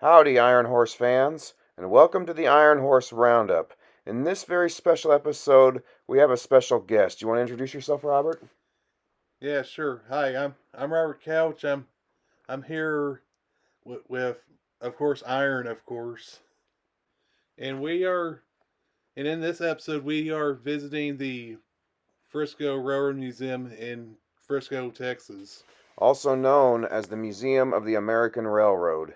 Howdy, Iron Horse fans, and welcome to the Iron Horse Roundup. In this very special episode, we have a special guest. You want to introduce yourself, Robert? Yeah, sure. Hi, I'm Robert Couch. I'm here with of course Iron, of course, and in this episode we are visiting the Frisco Railroad Museum in Frisco, Texas. Also known as the Museum of the American Railroad.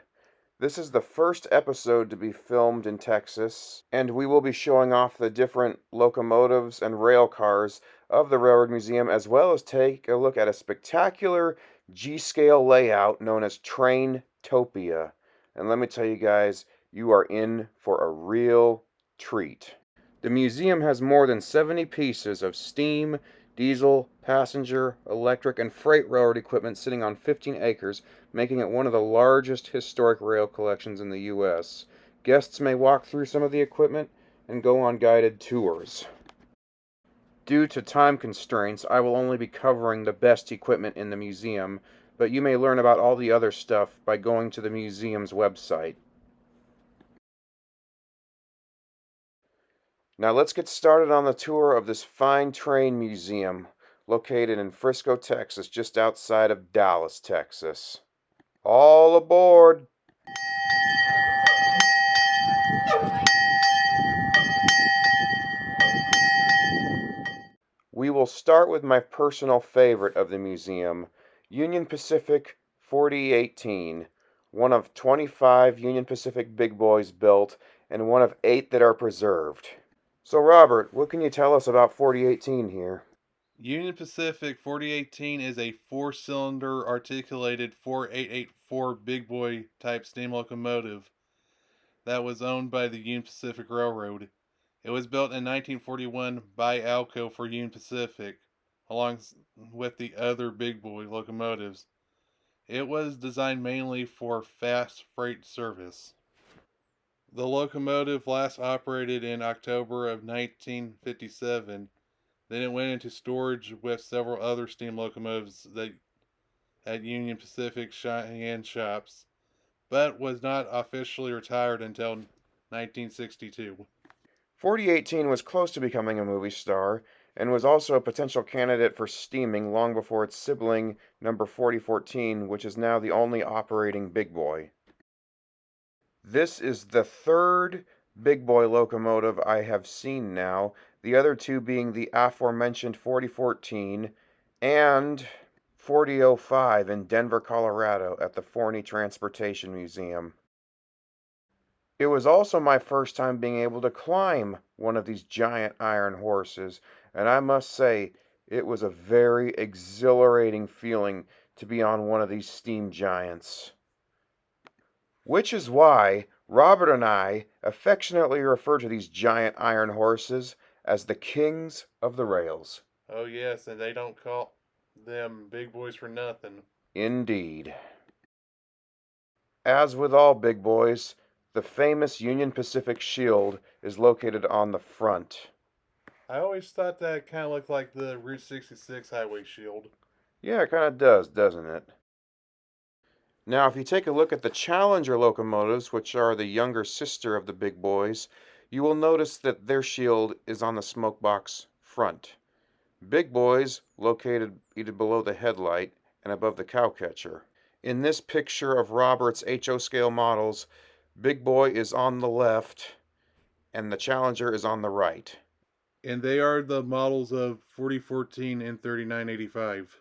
This is the first episode to be filmed in Texas, and we will be showing off the different locomotives and rail cars of the Railroad Museum, as well as take a look at a spectacular G-scale layout known as Traintopia. And let me tell you guys, you are in for a real treat. The museum has more than 70 pieces of steam, diesel, passenger, electric, and freight railroad equipment sitting on 15 acres, making it one of the largest historic rail collections in the U.S. Guests may walk through some of the equipment and go on guided tours. Due to time constraints, I will only be covering the best equipment in the museum, but you may learn about all the other stuff by going to the museum's website. Now let's get started on the tour of this fine train museum located in Frisco, Texas, just outside of Dallas, Texas. All aboard! We will start with my personal favorite of the museum, Union Pacific 4018, one of 25 Union Pacific big boys built and one of 8 that are preserved. So Robert, what can you tell us about 4018 here? Union Pacific 4018 is a 4-cylinder articulated 4884 big boy type steam locomotive that was owned by the Union Pacific Railroad. It was built in 1941 by Alco for Union Pacific, along with the other big boy locomotives. It was designed mainly for fast freight service. The locomotive last operated in October of 1957. Then it went into storage with several other steam locomotives at Union Pacific Cheyenne shops, but was not officially retired until 1962. 4018 was close to becoming a movie star, and was also a potential candidate for steaming long before its sibling, number 4014, which is now the only operating big boy. This is the third big boy locomotive I have seen now, the other two being the aforementioned 4014 and 4005 in Denver, Colorado at the Forney Transportation Museum. It was also my first time being able to climb one of these giant iron horses, and I must say, it was a very exhilarating feeling to be on one of these steam giants. Which is why Robert and I affectionately refer to these giant iron horses as the kings of the rails. Oh, yes, and they don't call them big boys for nothing. Indeed. As with all big boys, the famous Union Pacific shield is located on the front. I always thought that kind of looked like the Route 66 highway shield. Yeah, it kind of does, doesn't it? Now, if you take a look at the Challenger locomotives, which are the younger sister of the big boys, you will notice that their shield is on the smokebox front. Big boys located either below the headlight and above the cowcatcher. In this picture of Robert's HO scale models, Big Boy is on the left and the Challenger is on the right. And they are the models of 4014 and 3985.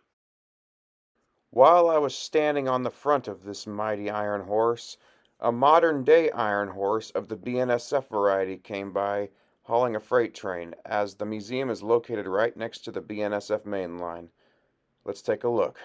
While I was standing on the front of this mighty iron horse, a modern-day iron horse of the BNSF variety came by, hauling a freight train, as the museum is located right next to the BNSF main line. Let's take a look.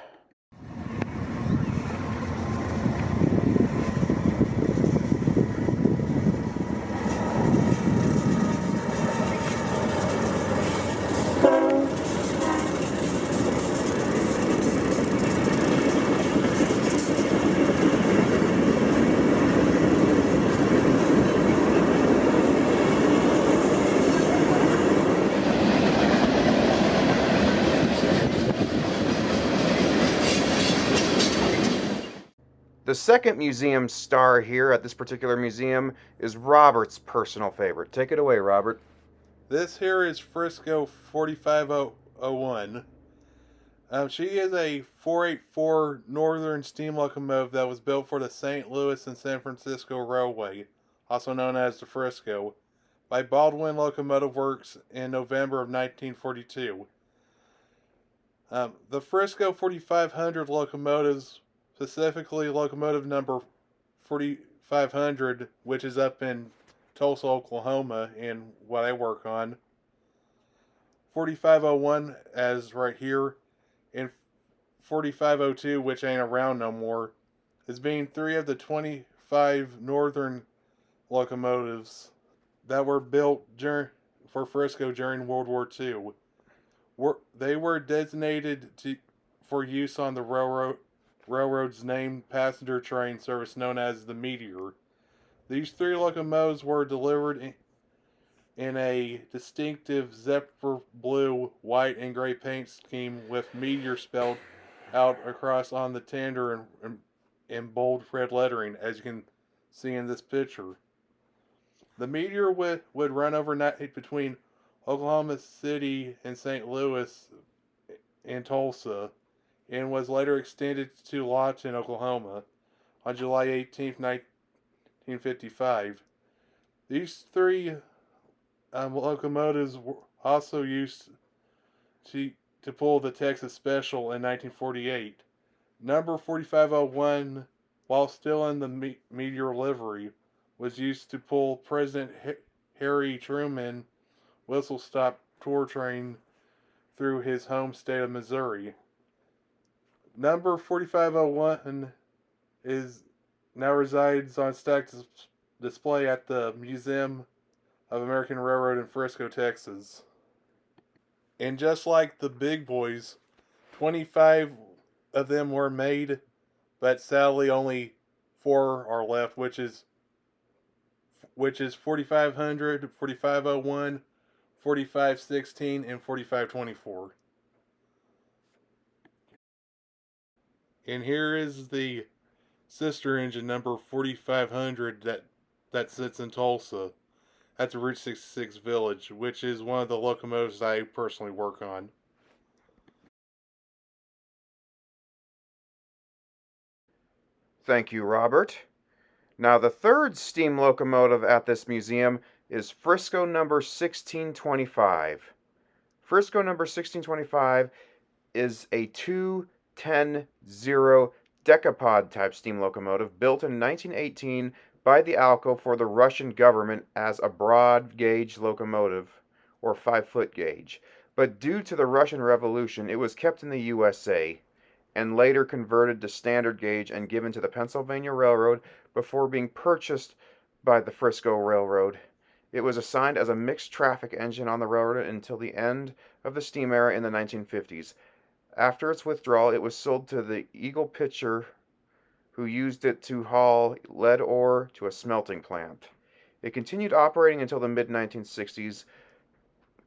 The second museum star here at this particular museum is Robert's personal favorite. Take it away, Robert. This here is Frisco 45001. She is a 484 Northern steam locomotive that was built for the St. Louis and San Francisco Railway, also known as the Frisco, by Baldwin Locomotive Works in November of 1942. The Frisco 4500 locomotives, specifically locomotive number 4500, which is up in Tulsa, Oklahoma, and what I work on, 4501 as right here, and 4502, which ain't around no more, as being three of the 25 northern locomotives that were built for Frisco during World War II. They were designated for use on the railroad's named passenger train service known as the Meteor. These three locomotives were delivered in a distinctive zephyr blue, white, and gray paint scheme with Meteor spelled out across on the tender in bold red lettering, as you can see in this picture. The Meteor would run overnight between Oklahoma City and St. Louis and Tulsa, and was later extended to Lawton, Oklahoma, on July 18, 1955. These three locomotives were also used to pull the Texas Special in 1948. Number 4501, while still in the Meteor livery, was used to pull President Harry Truman whistle stop tour train through his home state of Missouri. Number 4501 now resides on stacked display at the Museum of American Railroad in Frisco, Texas. And just like the big boys, 25 of them were made, but sadly only 4 are left, which is 4500, 4501, 4516, and 4524. And here is the sister engine number 4500 that sits in Tulsa at the Route 66 Village, which is one of the locomotives I personally work on. Thank you, Robert. Now, the third steam locomotive at this museum is Frisco number 1625. Frisco number 1625 is a 210-0 decapod type steam locomotive built in 1918 by the ALCO for the Russian government as a broad gauge locomotive, or 5-foot gauge. But due to the Russian Revolution, it was kept in the USA and later converted to standard gauge and given to the Pennsylvania Railroad before being purchased by the Frisco Railroad. It was assigned as a mixed traffic engine on the railroad until the end of the steam era in the 1950s. After its withdrawal, it was sold to the Eagle Pitcher, who used it to haul lead ore to a smelting plant. It continued operating until the mid-1960s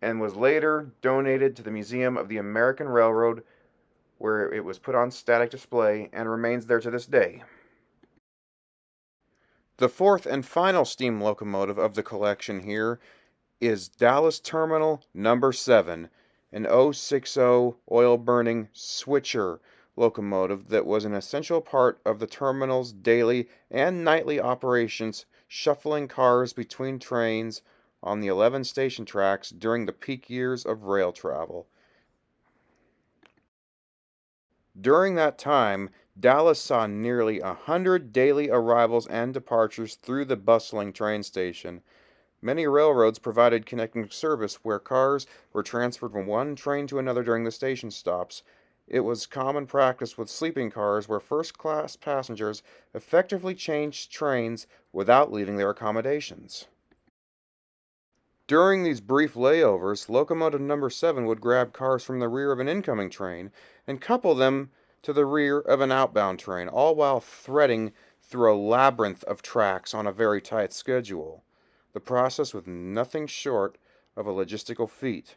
and was later donated to the Museum of the American Railroad, where it was put on static display and remains there to this day. The fourth and final steam locomotive of the collection here is Dallas Terminal Number 7, an 060 oil-burning switcher locomotive that was an essential part of the terminal's daily and nightly operations, shuffling cars between trains on the 11 station tracks during the peak years of rail travel. During that time, Dallas saw nearly 100 daily arrivals and departures through the bustling train station. Many railroads provided connecting service where cars were transferred from one train to another during the station stops. It was common practice with sleeping cars where first-class passengers effectively changed trains without leaving their accommodations. During these brief layovers, locomotive number 7 would grab cars from the rear of an incoming train and couple them to the rear of an outbound train, all while threading through a labyrinth of tracks on a very tight schedule. The process was nothing short of a logistical feat,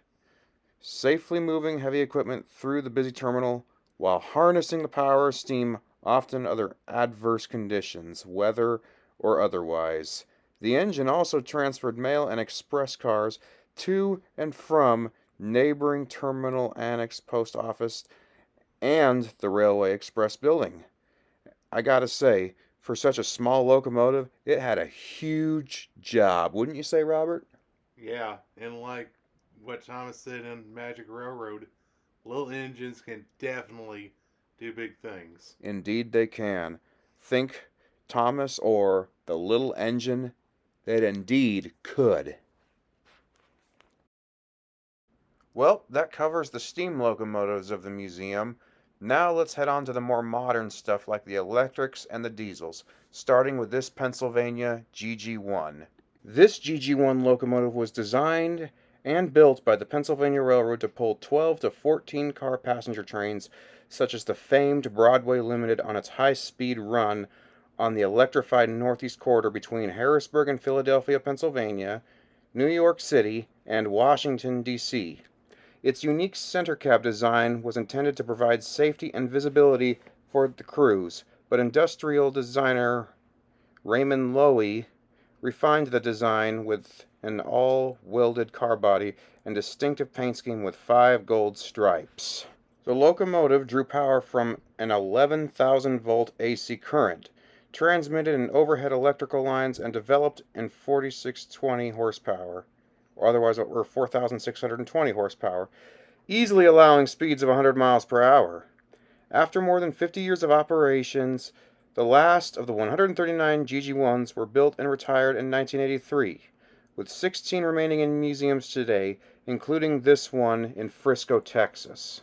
safely moving heavy equipment through the busy terminal while harnessing the power of steam often under adverse conditions, weather or otherwise. The engine also transferred mail and express cars to and from neighboring terminal annex post office and the Railway Express building. I gotta say, for such a small locomotive, it had a huge job, wouldn't you say, Robert? Yeah, and like what Thomas said in Magic Railroad, little engines can definitely do big things. Indeed, they can. Think Thomas or the little engine that indeed could. Well, that covers the steam locomotives of the museum. Now let's head on to the more modern stuff like the electrics and the diesels, starting with this Pennsylvania GG1. This GG1 locomotive was designed and built by the Pennsylvania Railroad to pull 12 to 14 car passenger trains, such as the famed Broadway Limited on its high-speed run on the electrified Northeast Corridor between Harrisburg and Philadelphia, Pennsylvania, New York City, and Washington, D.C. Its unique center cab design was intended to provide safety and visibility for the crews, but industrial designer Raymond Loewy refined the design with an all-welded car body and distinctive paint scheme with 5 gold stripes. The locomotive drew power from an 11,000-volt AC current, transmitted in overhead electrical lines, and developed in 4620 horsepower, or otherwise or 4,620 horsepower, easily allowing speeds of 100 miles per hour. After more than 50 years of operations, the last of the 139 GG1s were built and retired in 1983, with 16 remaining in museums today, including this one in Frisco, Texas.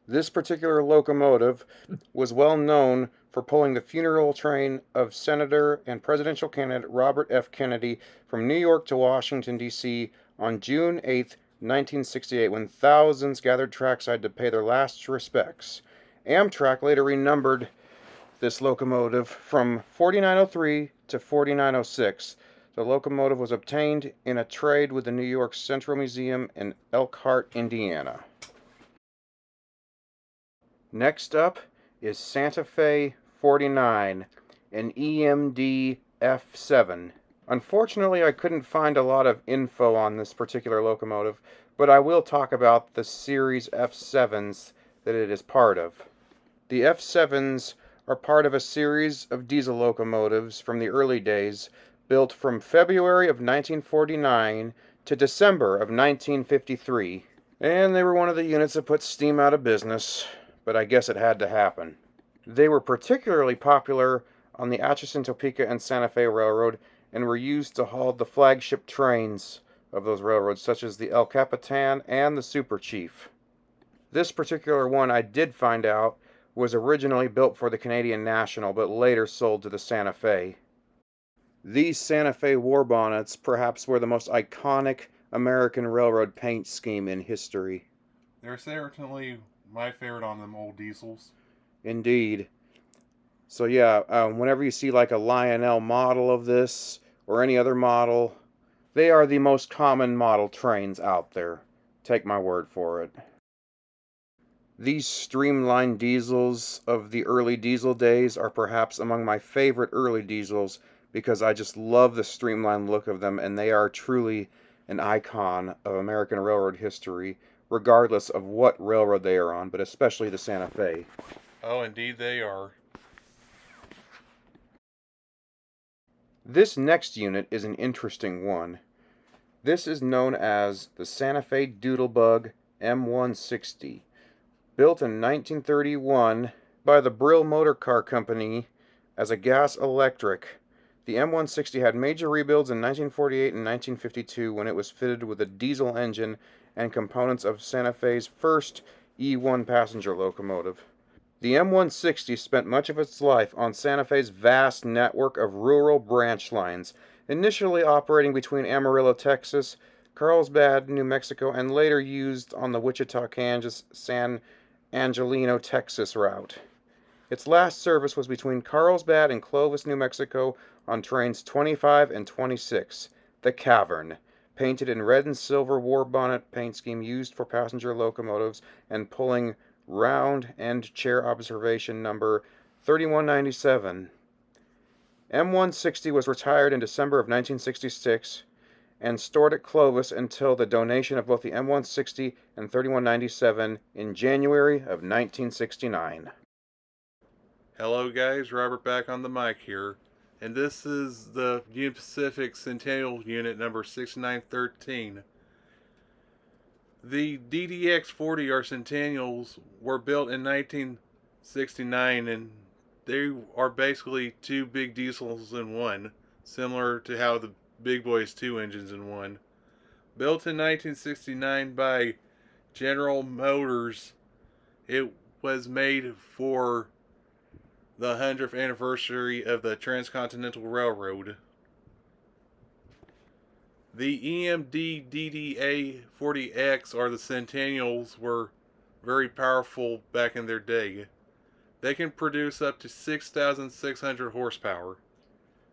This particular locomotive was well known for pulling the funeral train of Senator and presidential candidate Robert F. Kennedy from New York to Washington, D.C. on June 8, 1968, when thousands gathered trackside to pay their last respects. Amtrak later renumbered this locomotive from 4903 to 4906. The locomotive was obtained in a trade with the New York Central Museum in Elkhart, Indiana. Next up is Santa Fe 49, an EMD F7. Unfortunately, I couldn't find a lot of info on this particular locomotive, but I will talk about the series F7s that it is part of. The F7s are part of a series of diesel locomotives from the early days, built from February of 1949 to December of 1953. And they were one of the units that put steam out of business, but I guess it had to happen. They were particularly popular on the Atchison, Topeka, and Santa Fe Railroad and were used to haul the flagship trains of those railroads, such as the El Capitan and the Super Chief. This particular one, I did find out, was originally built for the Canadian National, but later sold to the Santa Fe. These Santa Fe war bonnets perhaps were the most iconic American railroad paint scheme in history. They're certainly my favorite on them old diesels. Indeed. So yeah, whenever you see like a Lionel model of this, or any other model, they are the most common model trains out there. Take my word for it. These streamlined diesels of the early diesel days are perhaps among my favorite early diesels because I just love the streamlined look of them, and they are truly an icon of American railroad history, regardless of what railroad they are on, but especially the Santa Fe. Oh, indeed they are. This next unit is an interesting one. This is known as the Santa Fe Doodlebug M160. Built in 1931 by the Brill Motor Car Company as a gas electric, the M160 had major rebuilds in 1948 and 1952 when it was fitted with a diesel engine and components of Santa Fe's first E1 passenger locomotive. The M160 spent much of its life on Santa Fe's vast network of rural branch lines, initially operating between Amarillo, Texas, Carlsbad, New Mexico, and later used on the Wichita, Kansas, San Angelino, Texas route. Its last service was between Carlsbad and Clovis, New Mexico on trains 25 and 26, the Cavern, painted in red and silver war bonnet paint scheme used for passenger locomotives and pulling round end chair observation number 3197. M160 was retired in December of 1966 and stored at Clovis until the donation of both the M160 and 3197 in January of 1969. Hello guys, Robert back on the mic here, and this is the Union Pacific Centennial unit number 6913. The DDX-40 or Centennials were built in 1969, and they are basically two big diesels in one, similar to how the Big Boy is two engines in one. Built in 1969 by General Motors, it was made for the 100th anniversary of the Transcontinental Railroad. The EMD DDA-40X or the Centennials were very powerful back in their day. They can produce up to 6,600 horsepower.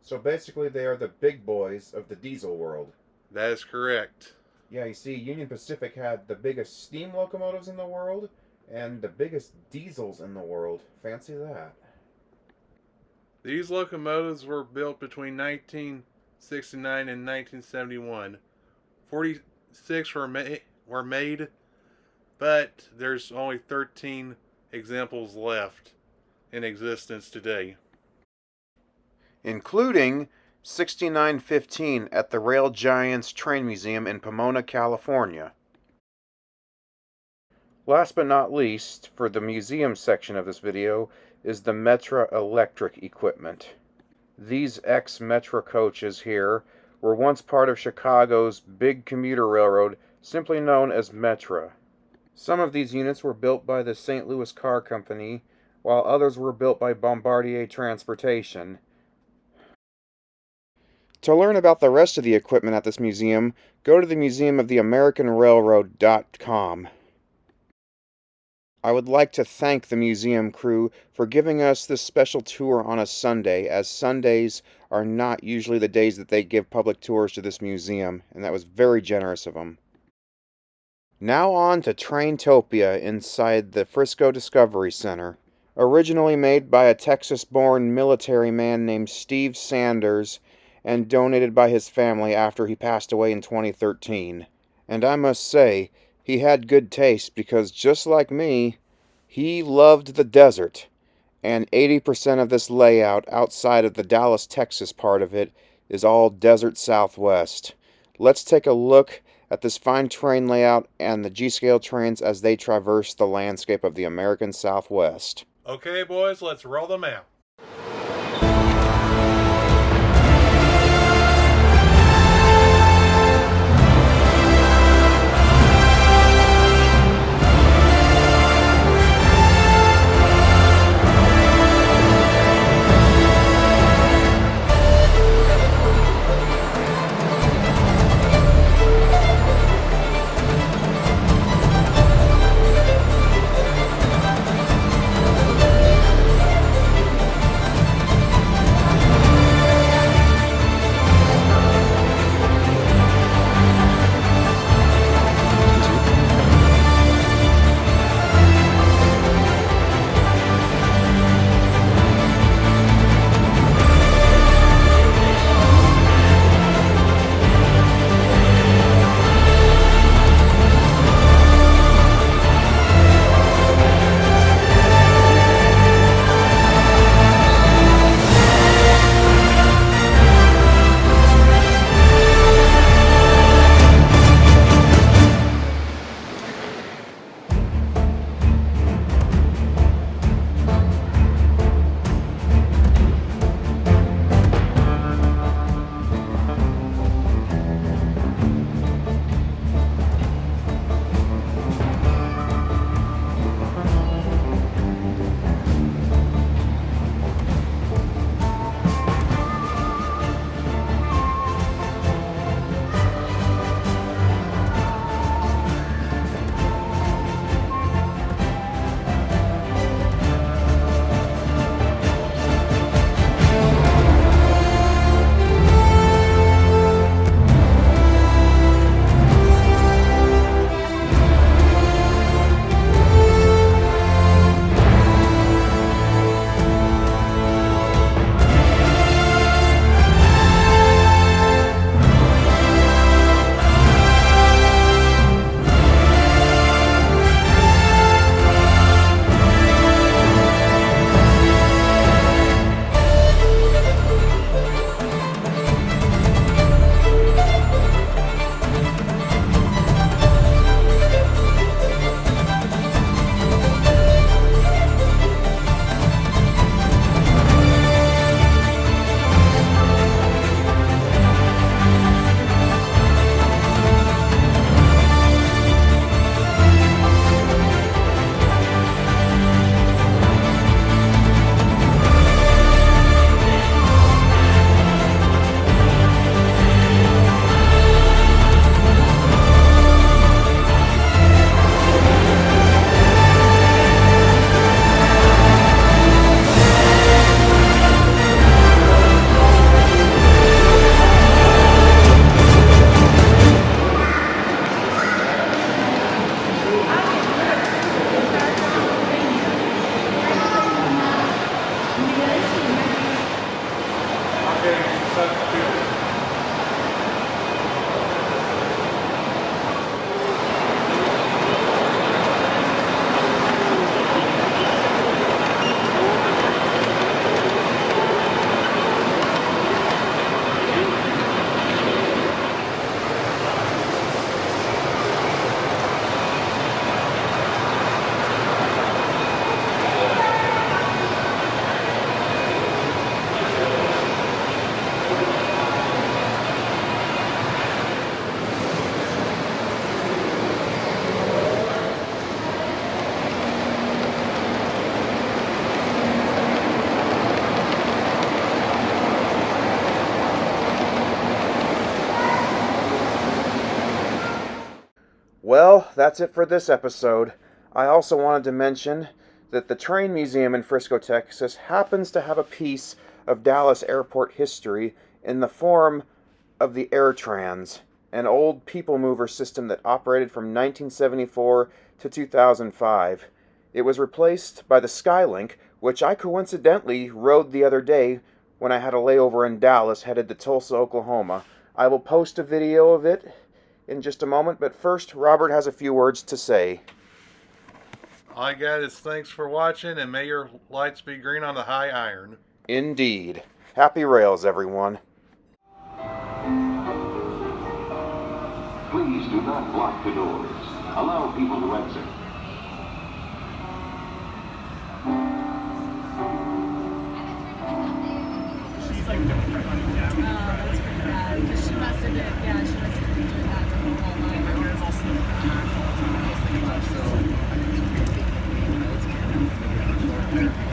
So basically they are the big boys of the diesel world. That is correct. Yeah, you see, Union Pacific had the biggest steam locomotives in the world and the biggest diesels in the world. Fancy that. These locomotives were built between 1969 and 1971. 46 were made, but there's only 13 examples left in existence today, including 6915 at the Rail Giants Train Museum in Pomona, California. Last but not least, for the museum section of this video, is the Metra electric equipment. These ex-Metra coaches here were once part of Chicago's big commuter railroad, simply known as Metra. Some of these units were built by the St. Louis Car Company, while others were built by Bombardier Transportation. To learn about the rest of the equipment at this museum, go to the museumoftheamericanrailroad.com. I would like to thank the museum crew for giving us this special tour on a Sunday, as Sundays are not usually the days that they give public tours to this museum, and that was very generous of them. Now on to Traintopia inside the Frisco Discovery Center. Originally made by a Texas-born military man named Steve Sanders and donated by his family after he passed away in 2013. And I must say, he had good taste because just like me, he loved the desert. And 80% of this layout outside of the Dallas, Texas part of it is all desert southwest. Let's take a look at this fine train layout and the G-scale trains as they traverse the landscape of the American Southwest. Okay boys, let's roll them out. that's it for this episode. I also wanted to mention that the Train Museum in Frisco, Texas happens to have a piece of Dallas airport history in the form of the AirTrans, an old people mover system that operated from 1974 to 2005. It was replaced by the Skylink, which I coincidentally rode the other day when I had a layover in Dallas headed to Tulsa, Oklahoma. I will post a video of it in just a moment, but first, Robert has a few words to say. All I got is thanks for watching, and may your lights be green on the high iron. Indeed. Happy rails, everyone. Please do not block the doors. Allow people to exit. She's like doing right on the gap. That's pretty bad. Because she must have been, yeah, she must have been doing that the whole line. My hair's all slicked back all the time. I was thinking about it. So,